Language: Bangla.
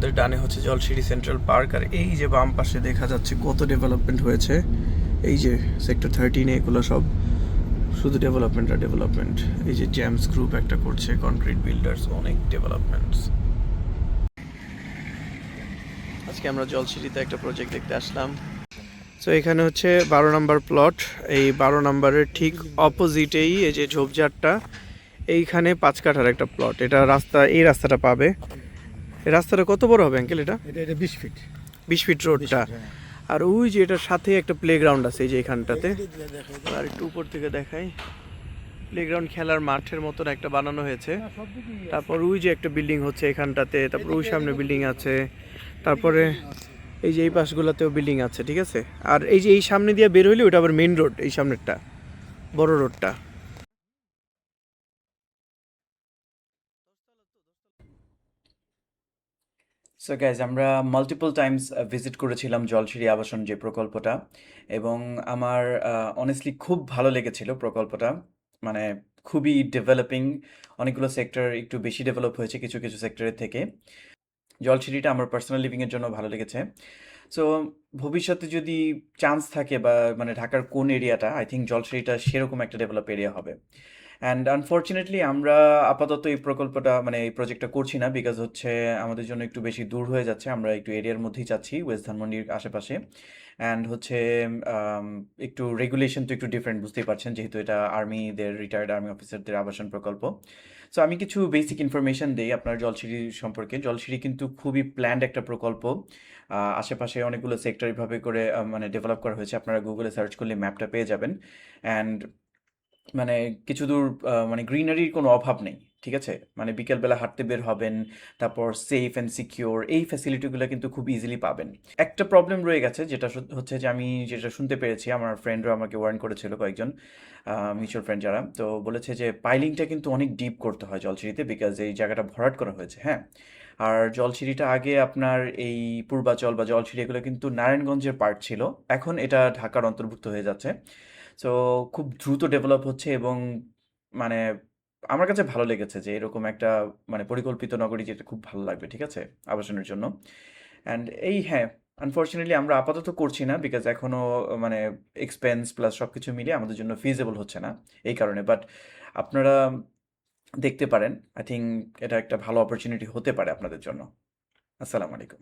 আমাদের ডানে হচ্ছে জলসিঁড়ি সেন্ট্রাল পার্ক, আর এই যে বাম পাশে দেখা যাচ্ছে কত ডেভেলপমেন্ট হয়েছে। এই যে সেক্টর 13 এগুলো সব শুধু ডেভেলপমেন্ট আর ডেভেলপমেন্ট। এই যে জেমস গ্রুপ একটা করছে, কনক্রিট বিল্ডার্স, অনেক ডেভেলপমেন্টস। আজকে আমরা জলসিঁড়িতে একটা প্রজেক্ট দেখতে আসলাম। তো এখানে হচ্ছে 12 নম্বর প্লট। এই 12 নম্বরের ঠিক অপোজিটেই এই যে ঝোপঝাড়টা, এইখানে 5 কাঠার একটা প্লট। এটা রাস্তা, এই রাস্তাটা পাবে। এই রাস্তাটা কত বড় হবে আঙ্কেল? এটা এটা 20 ফিট। 20 ফিট রোডটা। আর ওই যে এটার সাথে একটা প্লেগ্রাউন্ড আছে এই যে এখানটাতে। আর একটু উপর থেকে দেখাই, প্লেগ্রাউন্ড, খেলার মাঠের মতন একটা বানানো হয়েছে। তারপর ওই যে একটা বিল্ডিং হচ্ছে এখানটাতে, তারপর ওই সামনে বিল্ডিং আছে, তারপরে এই যে এই পাশগুলোতেও বিল্ডিং আছে, ঠিক আছে। আর এই যে এই সামনে দিয়ে বের হইলে ওটা আবার মেইন রোড, এই সামনেরটা বড় রোডটা। সো গাইজ, আমরা মাল্টিপল টাইমস ভিজিট করেছিলাম জলসিঁড়ি আবাসন যে প্রকল্পটা, এবং আমার অনেস্টলি খুব ভালো লেগেছিল প্রকল্পটা। মানে খুবই ডেভেলপিং, অনেকগুলো সেক্টর একটু বেশি ডেভেলপ হয়েছে কিছু কিছু সেক্টরের থেকে। জলসিঁড়িটা আমার পার্সোনাল লিভিংয়ের জন্য ভালো লেগেছে। সো ভবিষ্যতে যদি চান্স থাকে, বা মানে ঢাকার কোন এরিয়াটা, আই থিঙ্ক জলসিঁড়িটা সেরকম একটা ডেভেলপ এরিয়া হবে। অ্যান্ড আনফর্চুনেটলি আমরা আপাতত এই প্রকল্পটা, মানে এই প্রজেক্টটা করছি না, বিকজ হচ্ছে আমাদের জন্য একটু বেশি দূর হয়ে যাচ্ছে। আমরা একটু এরিয়ার মধ্যেই চাচ্ছি, ওয়েস্ট ধানমন্ডির আশেপাশে। অ্যান্ড হচ্ছে আম, একটু রেগুলেশন তো একটু ডিফারেন্ট, বুঝতেই পারছেন, যেহেতু এটা আর্মিদের, রিটায়ার্ড আর্মি অফিসারদের আবাসন প্রকল্প। সো আমি কিছু বেসিক ইনফরমেশন দিই আপনার জলসিঁড়ি সম্পর্কে। জলসিঁড়ি কিন্তু খুবই প্ল্যান্ড একটা প্রকল্প। আশেপাশে অনেকগুলো সেক্টর এভাবে করে মানে ডেভেলপ করা হয়েছে। আপনারা গুগলে সার্চ করলে ম্যাপটা পেয়ে যাবেন। অ্যান্ড মানে কিছু দূর মানে গ্রিনারির কোনো অভাব নেই, ঠিক আছে। মানে বিকেলবেলা হাঁটতে বের হবেন, তারপর সেফ অ্যান্ড সিকিউর, এই ফ্যাসিলিটিগুলো কিন্তু খুব ইজিলি পাবেন। একটা প্রবলেম রয়ে গেছে, যেটা হচ্ছে যে আমি যেটা শুনতে পেরেছি, আমার ফ্রেন্ডরা আমাকে ওয়ার্ন করেছিল, কয়েকজন মিউচুয়াল ফ্রেন্ড যারা, তো বলেছে যে পাইলিংটা কিন্তু অনেক ডিপ করতে হয় জলসিঁড়িতে, বিকজ এই জায়গাটা ভরাট করা হয়েছে, হ্যাঁ। আর জলসিঁড়িটা আগে আপনার এই পূর্বাচল বা জলসিঁড়ি এগুলো কিন্তু নারায়ণগঞ্জের পার্ট ছিল, এখন এটা ঢাকার অন্তর্ভুক্ত হয়ে যাচ্ছে। সো খুব দ্রুত ডেভেলপ হচ্ছে, এবং মানে আমার কাছে ভালো লেগেছে যে এরকম একটা মানে পরিকল্পিত নগরী, যেটা খুব ভালো লাগবে, ঠিক আছে, আবাসনের জন্য। অ্যান্ড এই হ্যাঁ, আনফর্চুনেটলি আমরা আপাতত করছি না, বিকজ এখনও মানে এক্সপেন্স প্লাস সব কিছু মিলিয়ে আমাদের জন্য ফিজেবল হচ্ছে না, এই কারণে। বাট আপনারা দেখতে পারেন, আই থিঙ্ক এটা একটা ভালো অপরচুনিটি হতে পারে আপনাদের জন্য। আসসালামু আলাইকুম।